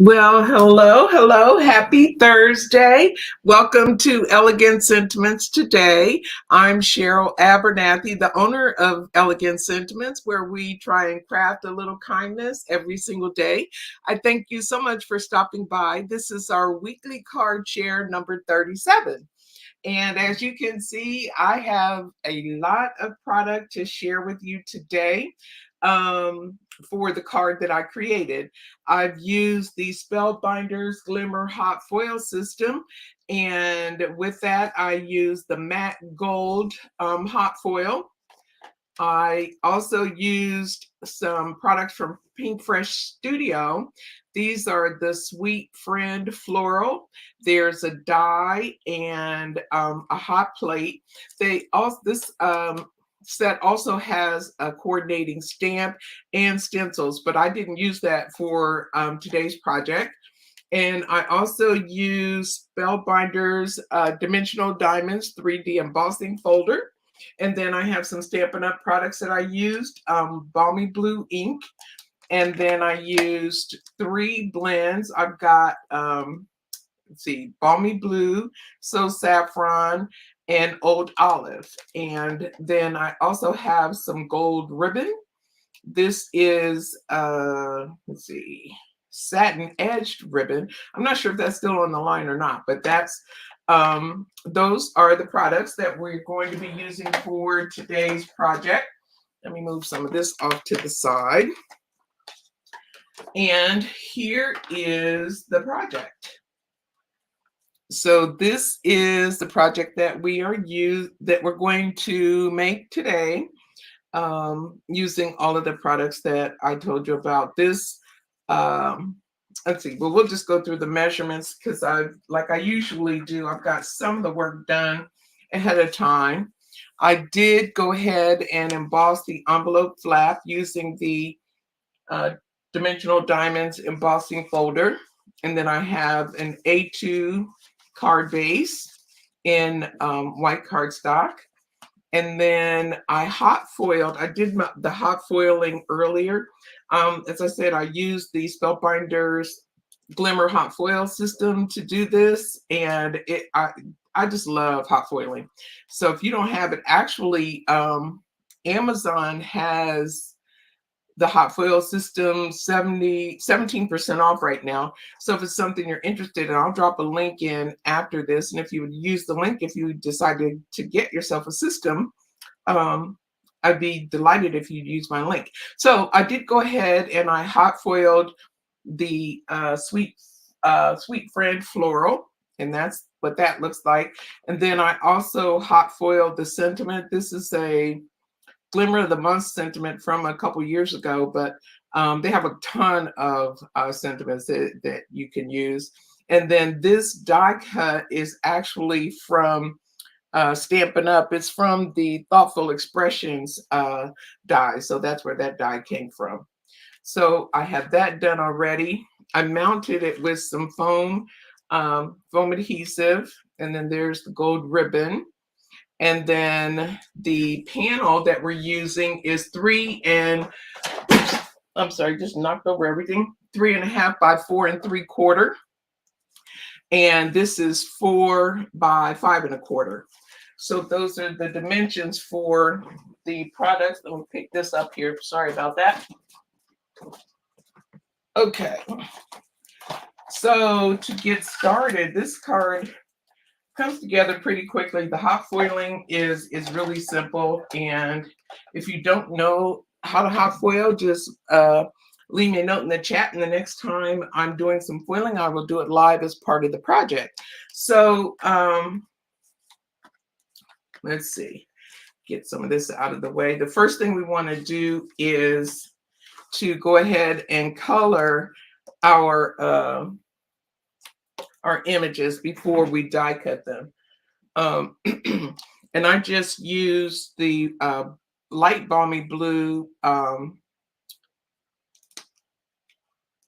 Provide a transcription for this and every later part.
Well, hello, hello. Happy Thursday. Welcome to Elegant Sentiments Today. I'm Cheryl Abernathy, the owner of Elegant Sentiments, where we try and craft a little kindness every single day. I thank you so much for stopping by. This is our weekly card share number 37. And as you can see, I have a lot of product to share with you today for the card that I created. I've used the Spellbinders Glimmer Hot Foil system. And with that, I use the matte gold hot foil. I also used some products from Pinkfresh Studio. These are the Sweet Friend Floral. There's a die and a hot plate. This set also has a coordinating stamp and stencils, but I didn't use that for today's project. And I also use Spellbinders Dimensional Diamonds 3D embossing folder. And then I have some Stampin' Up products that I used, Balmy Blue ink. And then I used 3 blends. I've got, let's see, Balmy Blue, So Saffron, and Old Olive. And then I also have some gold ribbon. This is, let's see, satin edged ribbon. I'm not sure if that's still on the line or not, but those are the products that we're going to be using for today's project. Let me move some of this off to the side. And here is the project. So this is the project that we're going to make today, using all of the products that I told you about. This, let's see, well, we'll just go through the measurements because like I usually do, I've got some of the work done ahead of time. I did go ahead and emboss the envelope flap using the Dimensional Diamonds embossing folder. And then I have an A2 card base in white cardstock. And then I hot foiled. I did the hot foiling earlier. As I said, I used the Spellbinders Glimmer Hot Foil system to do this, and I just love hot foiling. So if you don't have it, actually, Amazon has the hot foil system 17% off right now. So if it's something you're interested in, I'll drop a link in after this. And if you would use the link, if you decided to get yourself a system, I'd be delighted if you'd use my link. So I did go ahead and I hot foiled the Sweet Friend Floral, and that's what that looks like. And then I also hot foiled the sentiment. This is a Glimmer of the Month sentiment from a couple years ago, but they have a ton of sentiments that you can use. And then this die cut is actually from Stampin' Up. It's from the Thoughtful Expressions die, so that's where that die came from. So I have that done already. I mounted it with some foam adhesive, and then there's the gold ribbon. And then the panel that we're using is 3 and, oops, I'm sorry, just knocked over everything. 3.5 by 4 3/4. And this is 4 by 5 1/4. So those are the dimensions for the products. Let me pick this up here. Sorry about that. Okay. So to get started, this card comes together pretty quickly. The hot foiling is really simple, and if you don't know how to hot foil, just leave me a note in the chat, and the next time I'm doing some foiling, I will do it live as part of the project. So let's see, get some of this out of the way. The first thing we want to do is to go ahead and color our images before we die cut them. And I just used the light balmy blue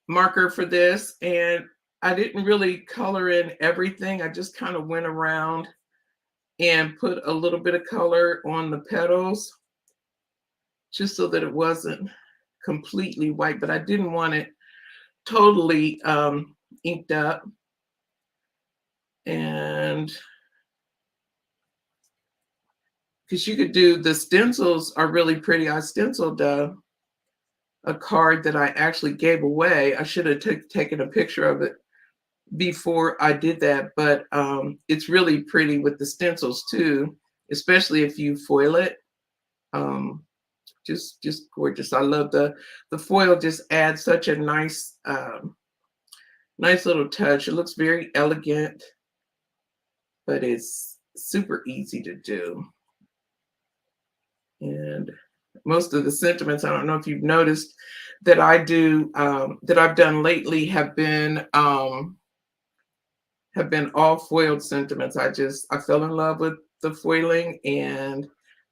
marker for this, and I didn't really color in everything. I just kind of went around and put a little bit of color on the petals just so that it wasn't completely white, but I didn't want it totally inked up. And because you could do, the stencils are really pretty. I stenciled a card that I actually gave away. I should have taken a picture of it before I did that, but it's really pretty with the stencils too, especially if you foil it. Um, just gorgeous. I love the foil. Just adds such a nice nice little touch. It looks very elegant, but it's super easy to do. And most of the sentiments, I don't know if you've noticed, that I do that I've done lately have been all foiled sentiments. I fell in love with the foiling, and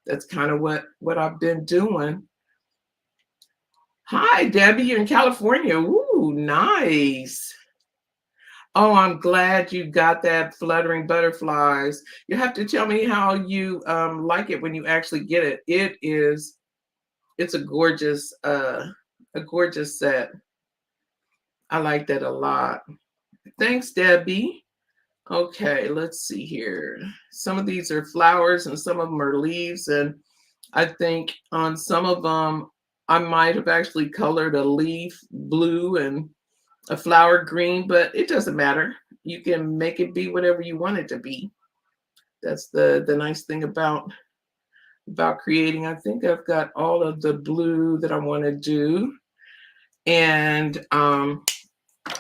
that's kind of what I've been doing. Hi, Debbie, you're in California. Ooh, nice. Oh, I'm glad you got that fluttering butterflies. You have to tell me how you like it when you actually get it. It's a gorgeous set. I like that a lot. Thanks, Debbie. Okay, let's see here. Some of these are flowers and some of them are leaves. And I think on some of them, I might have actually colored a leaf blue and a flower green, but it doesn't matter. You can make it be whatever you want it to be. That's the nice thing about creating. I think I've got all of the blue that I want to do. And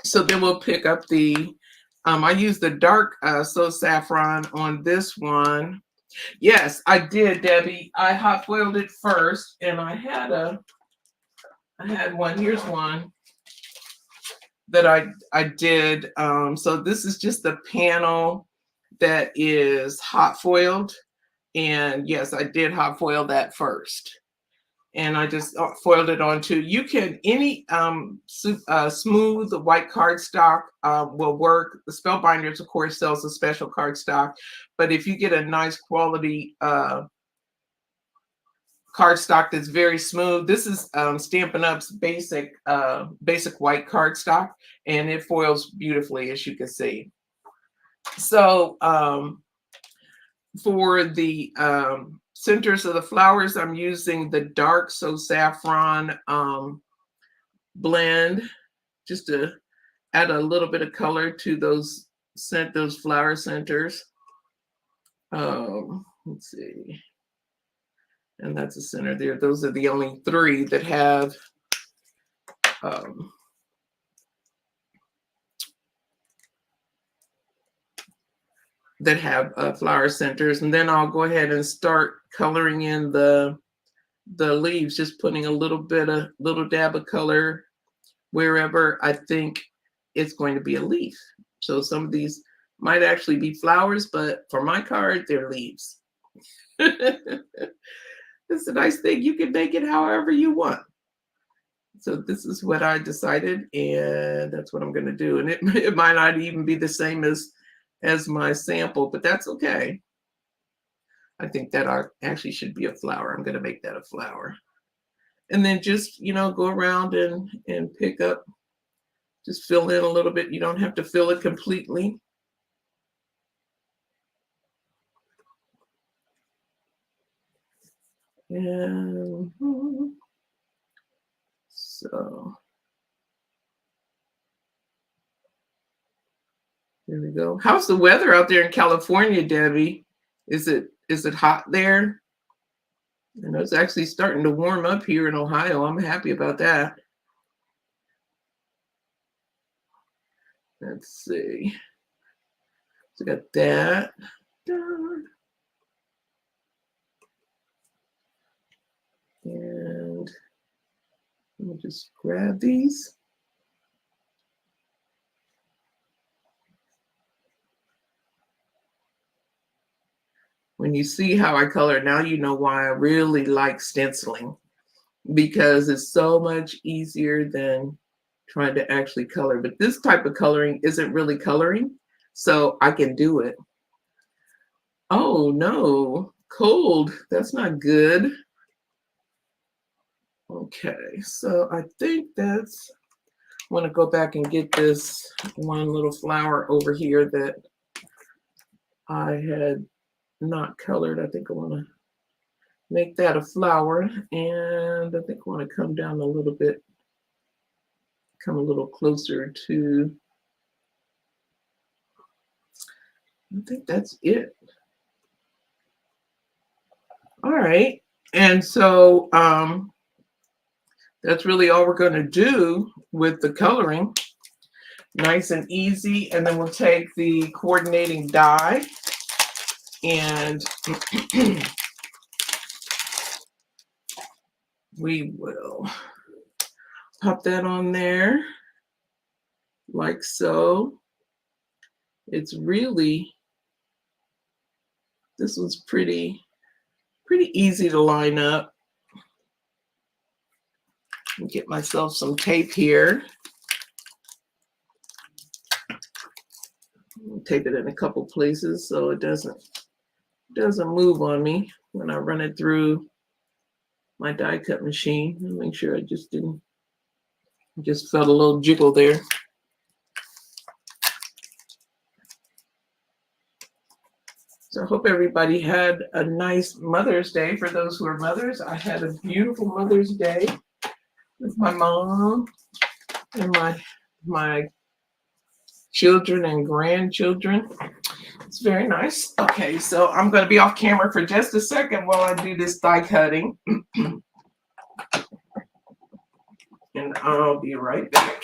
so then we'll pick up the, I use the dark So Saffron on this one. Yes, I did, Debbie. I hot foiled it first, and I had one. Here's one that I did. So this is just the panel that is hot foiled, and yes, I did hot foil that first. And I just foiled it onto. You can, any smooth white cardstock will work. The Spellbinders, of course, sells a special cardstock, but if you get a nice quality cardstock that's very smooth, this is Stampin' Up's basic white cardstock, and it foils beautifully, as you can see. So for the centers of the flowers, I'm using the dark So Saffron blend, just to add a little bit of color to those flower centers. Let's see, and that's the center there. Those are the only three that have flower centers. And then I'll go ahead and start coloring in the leaves, just putting a little dab of color wherever I think it's going to be a leaf. So some of these might actually be flowers, but for my card, they're leaves. It's a nice thing. You can make it however you want. So this is what I decided, and that's what I'm going to do. And it might not even be the same as my sample, but that's okay. I think that actually should be a flower. I'm going to make that a flower. And then just, go around and pick up, just fill in a little bit. You don't have to fill it completely. And so there we go. How's the weather out there in California, Debbie? Is it hot there? I know it's actually starting to warm up here in Ohio. I'm happy about that. Let's see. So got that done. And we'll just grab these. When you see how I color, now you know why I really like stenciling, because it's so much easier than trying to actually color. But this type of coloring isn't really coloring, so I can do it. Oh no, cold. That's not good. Okay, so I think that's want to go back and get this one little flower over here that I had not colored. I think I want to make that a flower, and I think I want to come down a little bit, come a little closer to, I think that's it. All right, and so that's really all we're going to do with the coloring. Nice and easy. And then we'll take the coordinating die and we will pop that on there like so. It's really, this one's pretty easy to line up. Get myself some tape here. I'll tape it in a couple places so it doesn't move on me when I run it through my die cut machine. I'll make sure I just felt a little jiggle there. So I hope everybody had a nice Mother's Day. For those who are mothers, I had a beautiful Mother's Day with my mom and my children and grandchildren. It's very nice. Okay, so I'm going to be off camera for just a second while I do this die cutting. And I'll be right back.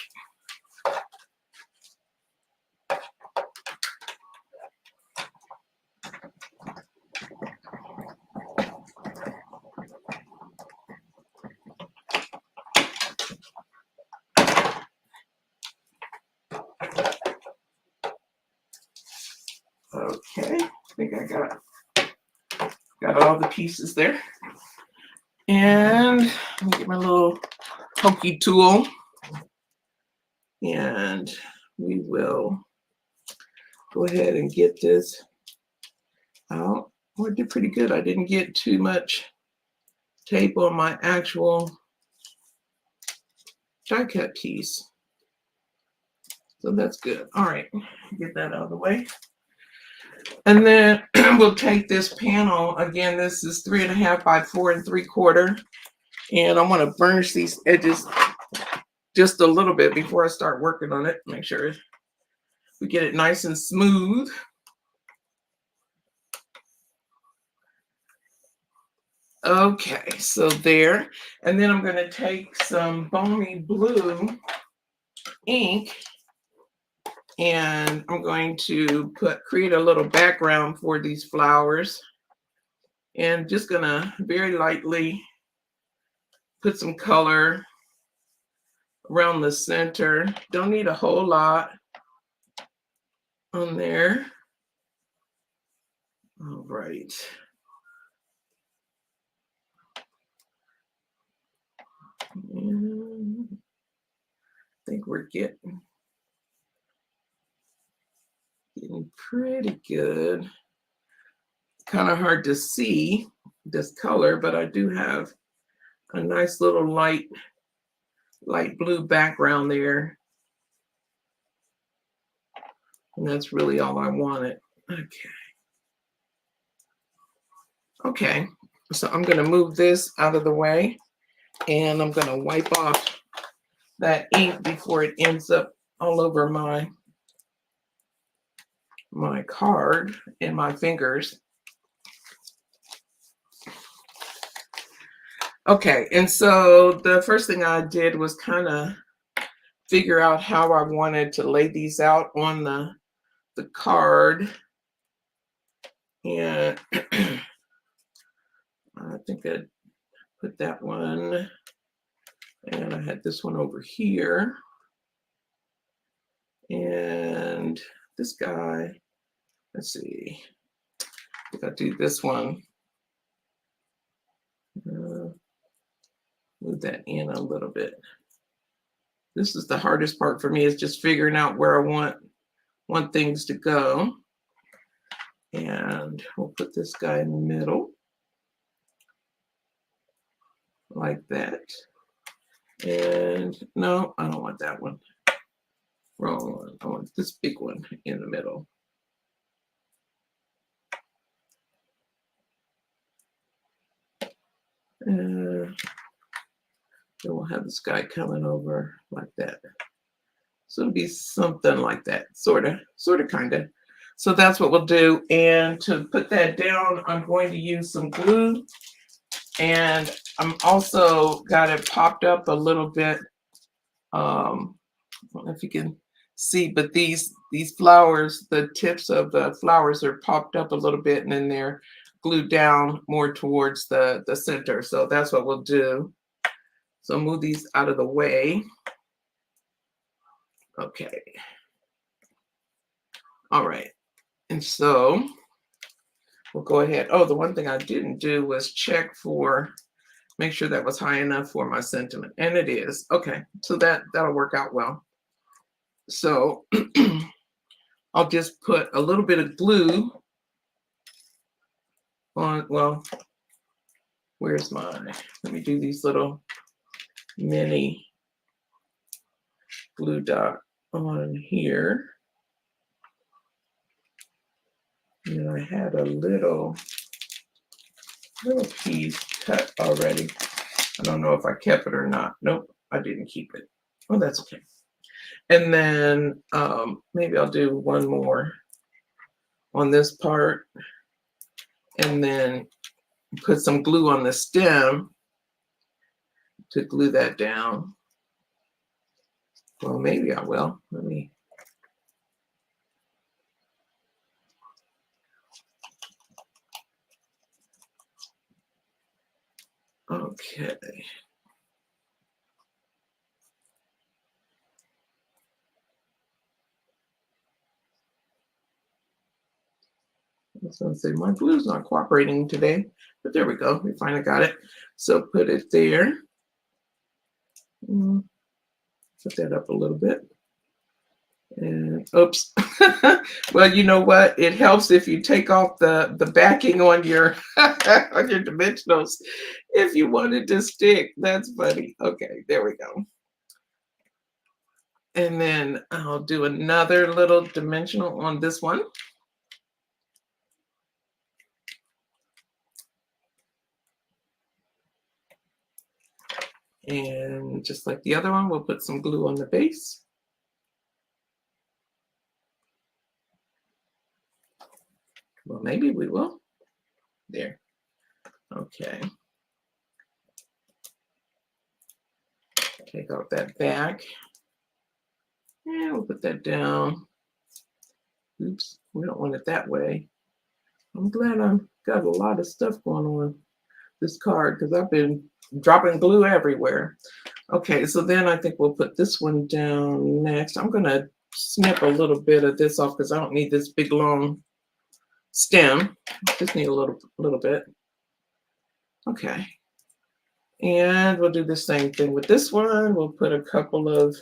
Okay, I think I got all the pieces there. And let me get my little pokey tool. And we will go ahead and get this out. Well, I did pretty good. I didn't get too much tape on my actual die cut piece. So that's good. All right, get that out of the way. And then we'll take this panel. Again, this is 3.5 by 4 3/4. And I want to burnish these edges just a little bit before I start working on it. Make sure we get it nice and smooth. Okay, so there. And then I'm going to take some Balmy Blue ink and I'm going to create a little background for these flowers. And just going to very lightly put some color around the center. Don't need a whole lot on there. All right. And I think we're getting pretty good. Kind of hard to see this color, but I do have a nice little light blue background there. And that's really all I wanted. Okay, so I'm going to move this out of the way and I'm going to wipe off that ink before it ends up all over my card and my fingers. Okay, and so the first thing I did was kind of figure out how I wanted to lay these out on the card. And I think I'd put that one, and I had this one over here. And this guy, let's see, I think I'll do this one. Move that in a little bit. This is the hardest part for me, is just figuring out where I want things to go. And we'll put this guy in the middle like that. And no, I don't want that one. Wrong one. I want this big one in the middle. Then we'll have this guy coming over like that. So it'll be something like that, sort of, kind of. So that's what we'll do. And to put that down, I'm going to use some glue. And I'm also got it popped up a little bit. I don't know if you can see, but these flowers, the tips of the flowers are popped up a little bit, and then they're glued down more towards the center. So that's what we'll do. So move these out of the way. Okay. All right. And so we'll go ahead. Oh, the one thing I didn't do was check for, make sure that was high enough for my sentiment. And it is. Okay. So that'll work out well. So I'll just put a little bit of glue on, well, where's mine? Let me do these little mini glue dot on here. And I had a little piece cut already. I don't know if I kept it or not. Nope, I didn't keep it. Oh, that's okay. And then maybe I'll do one more on this part, and then put some glue on the stem to glue that down. Well, maybe I will. Let me. Okay. I was going to say my glue's not cooperating today, but there we go. We finally got it. So put it there. Put that up a little bit. And oops. Well, you know what? It helps if you take off the backing on your on your dimensionals if you want it to stick. That's funny. Okay, there we go. And then I'll do another little dimensional on this one. And just like the other one, we'll put some glue on the base. Well, maybe we will. There. Okay. Take out that back. And we'll put that down. Oops, we don't want it that way. I'm glad I've got a lot of stuff going on this card because I've been dropping glue everywhere. Okay, so then I think we'll put this one down next. I'm going to snip a little bit of this off because I don't need this big long stem. Just need a little bit. Okay. And we'll do the same thing with this one. We'll put a couple of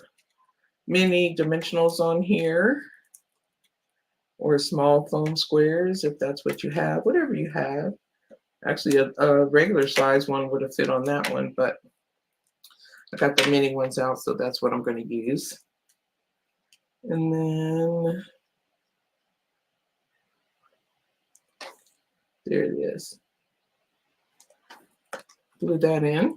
mini dimensionals on here, or small foam squares if that's what you have, whatever you have. Actually, a regular size one would have fit on that one, but I got the mini ones out, so that's what I'm going to use. And then there it is. Glue that in.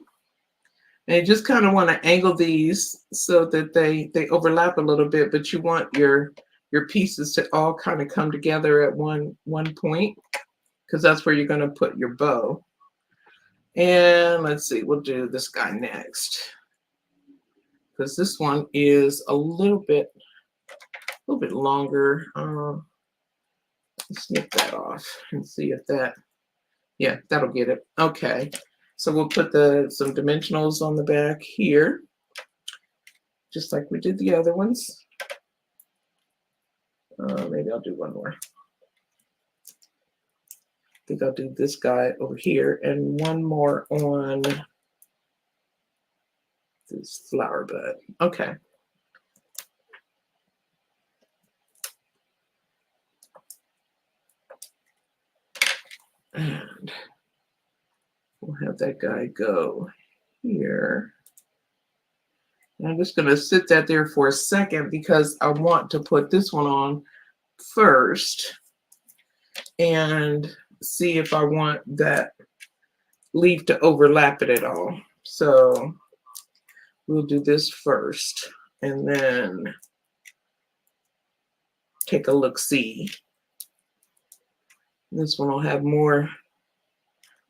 And you just kind of want to angle these so that they overlap a little bit, but you want your pieces to all kind of come together at one point, because that's where you're going to put your bow. And let's see, we'll do this guy next, because this one is a little bit longer. Snip that off and see if that, yeah, that'll get it. Okay, so we'll put some dimensionals on the back here, just like we did the other ones. Maybe I'll do one more. I think I'll do this guy over here and one more on this flower bud. Okay. And we'll have that guy go here. And I'm just going to sit that there for a second because I want to put this one on first and see if I want that leaf to overlap it at all. So we'll do this first and then take a look-see. This one will have more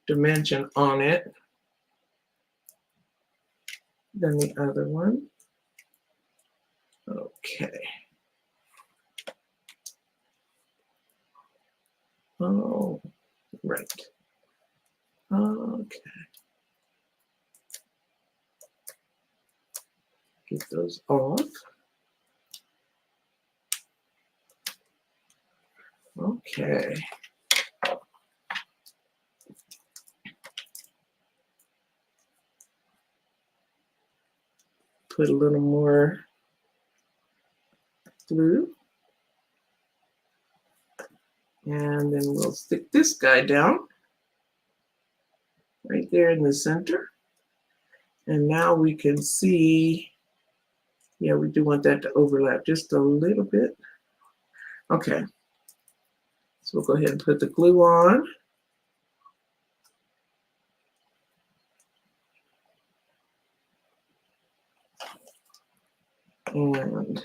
dimension on it than the other one. Okay. Oh, right. Okay. Get those off. Okay. Put a little more glue. And then we'll stick this guy down right there in the center. And now we can see, yeah, we do want that to overlap just a little bit. Okay. So we'll go ahead and put the glue on. And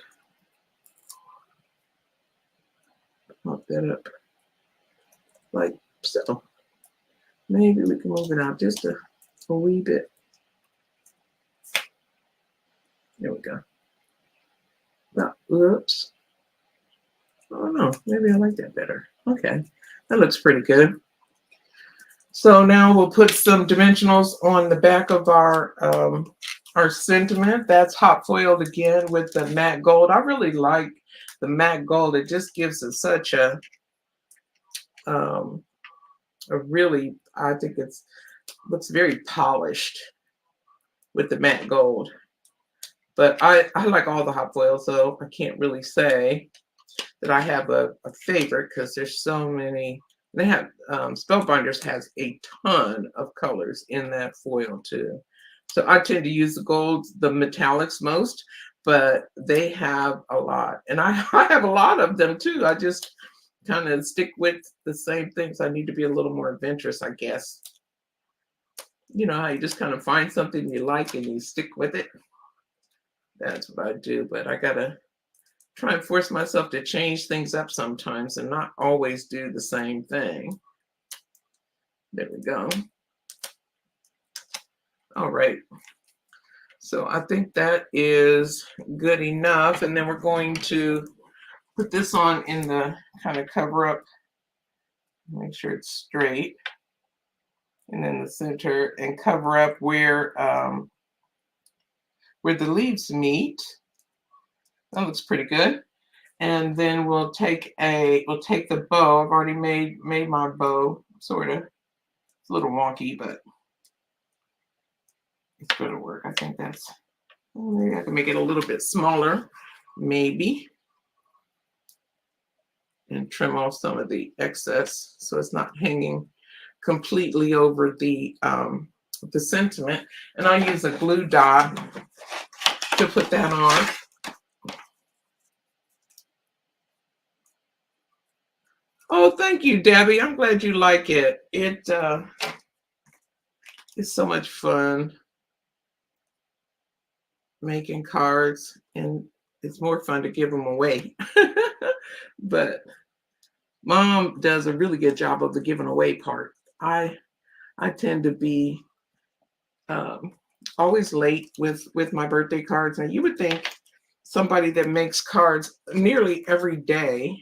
pop that up like so. Maybe we can move it out just a wee bit. There we go. Oops. Oh no, maybe I like that better. Okay, that looks pretty good. So now we'll put some dimensionals on the back of our sentiment. That's hot foiled again with the matte gold. I really like the matte gold. It just gives it such a really, I think it's looks very polished with the matte gold. But I like all the hot foil, so I can't really say that I have a favorite because there's so many. They have Spellbinders has a ton of colors in that foil too. So I tend to use the gold, the metallics most, but they have a lot. And I have a lot of them too. I just kind of stick with the same things. I need to be a little more adventurous, I guess. You know how you just kind of find something you like and you stick with it. That's what I do, but I gotta try and force myself to change things up sometimes and not always do the same thing. There we go. All right. So I think that is good enough. And then we're going to put this on in the kind of cover up, make sure it's straight. And then the center and cover up where the leaves meet. That looks pretty good. And then we'll take the bow. I've already made my bow, sort of. It's a little wonky, but it's going to work. I think that's, maybe I can make it a little bit smaller, maybe. And trim off some of the excess so it's not hanging completely over the sentiment. And I'll use a glue dot to put that on. Oh, thank you, Debbie. I'm glad you like it. It's so much fun making cards, and it's more fun to give them away. But Mom does a really good job of the giving away part. I tend to be always late with my birthday cards. Now you would think somebody that makes cards nearly every day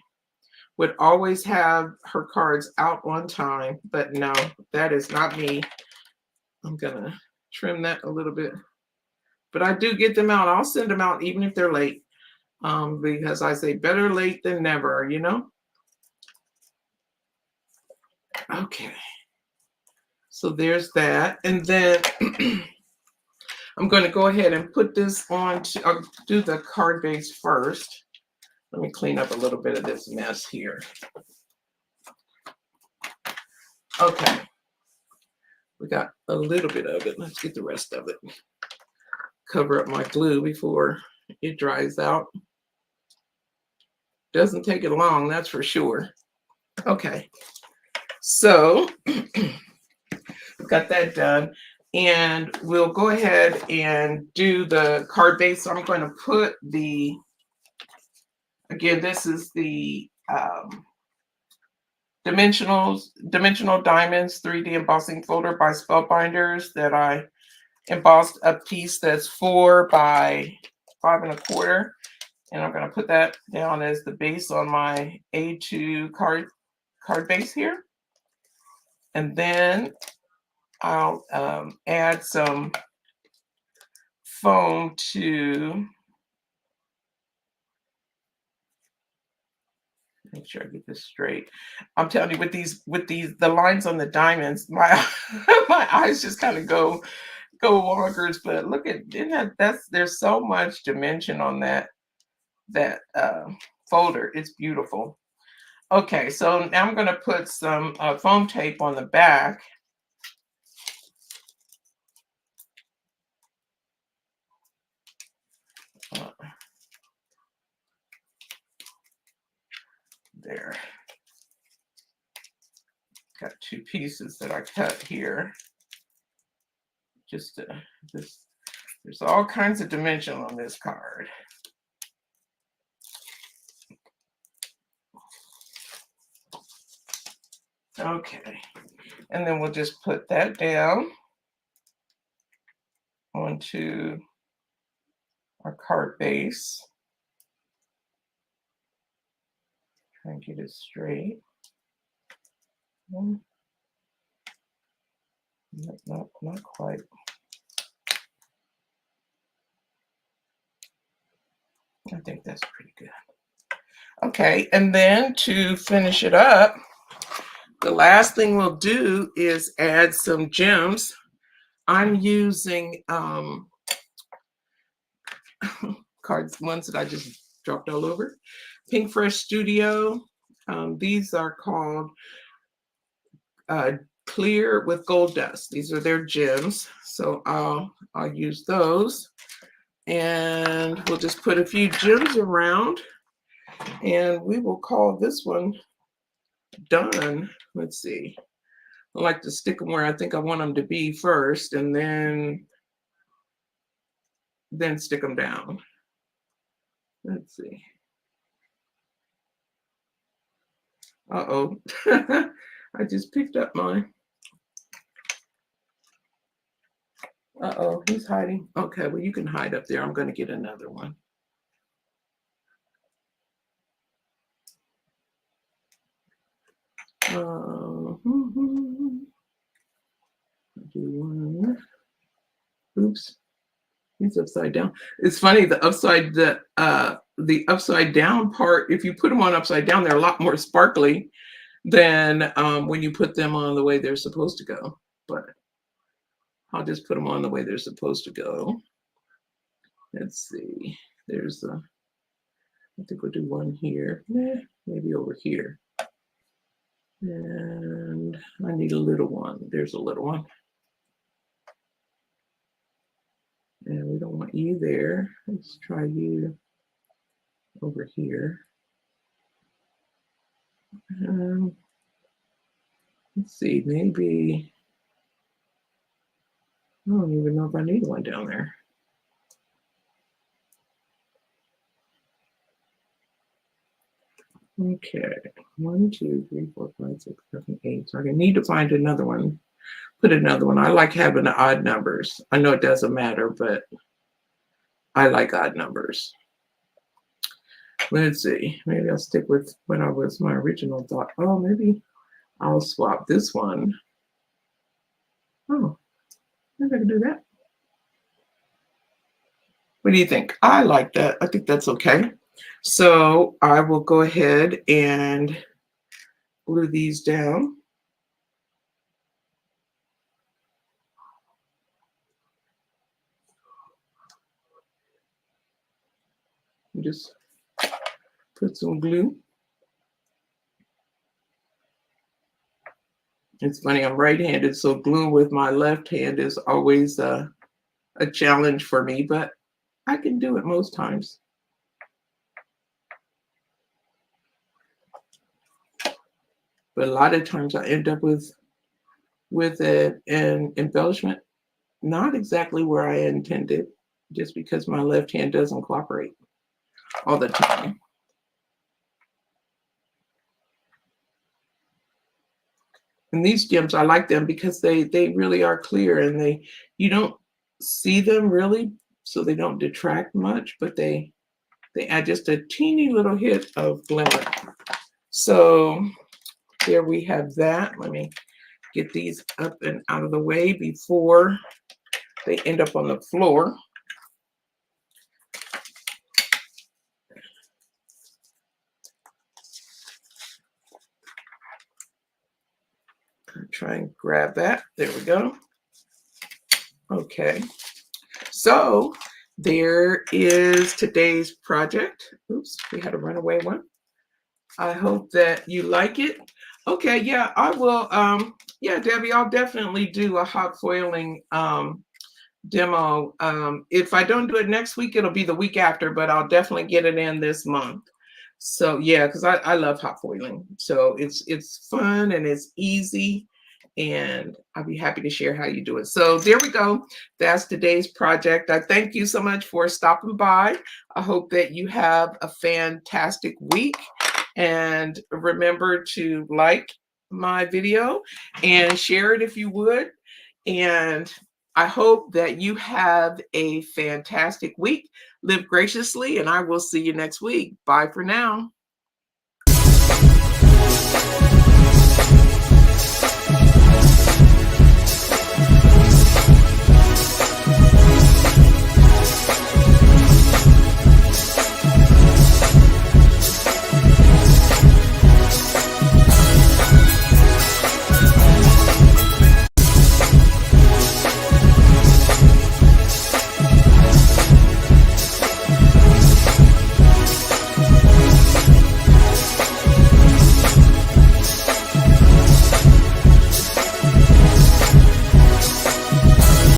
would always have her cards out on time, but no, that is not me. I'm gonna trim that a little bit, but I do get them out. I'll send them out even if they're late, because I say better late than never, you know. Okay, so there's that, and then I'm going to go ahead and put this on to do the card base first. Let me clean up a little bit of this mess here. Okay, we got a little bit of it. Let's get the rest of it. cover up my glue before it dries out. Doesn't take it long, that's for sure. Okay, so got that done. And we'll go ahead and do the card base. So I'm going to put the, again, this is the Dimensional Diamonds 3D embossing folder by Spellbinders that I embossed a piece that's 4 by 5 1/4. And I'm going to put that down as the base on my A2 card base here. And then I'll add some foam to make sure I get this straight. I'm telling you, with these the lines on the diamonds, my my eyes just kind of go bonkers. But look at there's so much dimension on that folder. It's beautiful. Okay, so now I'm going to put some foam tape on the back. There. Got 2 pieces that I cut here. Just there's all kinds of dimension on this card. Okay, and then we'll just put that down onto our card base. Try and get it straight. Not quite. I think that's pretty good. Okay, and then to finish it up, the last thing we'll do is add some gems. I'm using cards, ones that I just dropped all over. Pinkfresh Studio. These are called Clear with Gold Dust. These are their gems. So I'll use those. And we'll just put a few gems around. And we will call this one done. Let's see. I like to stick them where I think I want them to be first, and then stick them down. Let's see. Uh-oh. I just picked up mine. Uh-oh, he's hiding. Okay, well, you can hide up there. I'm going to get another one. Do one. Oops, he's upside down. It's funny, the upside down part, if you put them on upside down, they're a lot more sparkly than when you put them on the way they're supposed to go. But I'll just put them on the way they're supposed to go. Let's see. There's a, I think we'll do one here. Maybe over here. And I need a little one. There's a little one. And we don't want you there. Let's try you over here. Let's see, maybe, I don't even know if I need one down there. Okay, 1, 2, 3, 4, 5, 6, 7, 8. So I need to find another one. Put another one. I like having the odd numbers. I know it doesn't matter, but I like odd numbers. Let's see. Maybe I'll stick with what was my original thought. Oh, maybe I'll swap this one. Oh, maybe I can do that. What do you think? I like that. I think that's okay. So I will go ahead and glue these down. Just put some glue. It's funny, I'm right-handed, so glue with my left hand is always a challenge for me, but I can do it most times. But a lot of times I end up with an embellishment not exactly where I intended, just because my left hand doesn't cooperate all the time. And these gems, I like them because they really are clear, and you don't see them really, so they don't detract much, but they add just a teeny little hit of glimmer. So there we have that. Let me get these up and out of the way before they end up on the floor. Try and grab that. There we go. Okay. So there is today's project. Oops, we had a runaway one. I hope that you like it. Okay, yeah, I will. Yeah, Debbie, I'll definitely do a hot foiling demo. If I don't do it next week, it'll be the week after, but I'll definitely get it in this month. So yeah, because I love hot foiling. So it's fun and it's easy, and I'll be happy to share how you do it. So there we go. That's today's project. I thank you so much for stopping by. I hope that you have a fantastic week. And remember to like my video and share it if you would. And I hope that you have a fantastic week. Live graciously, and I will see you next week. Bye for now.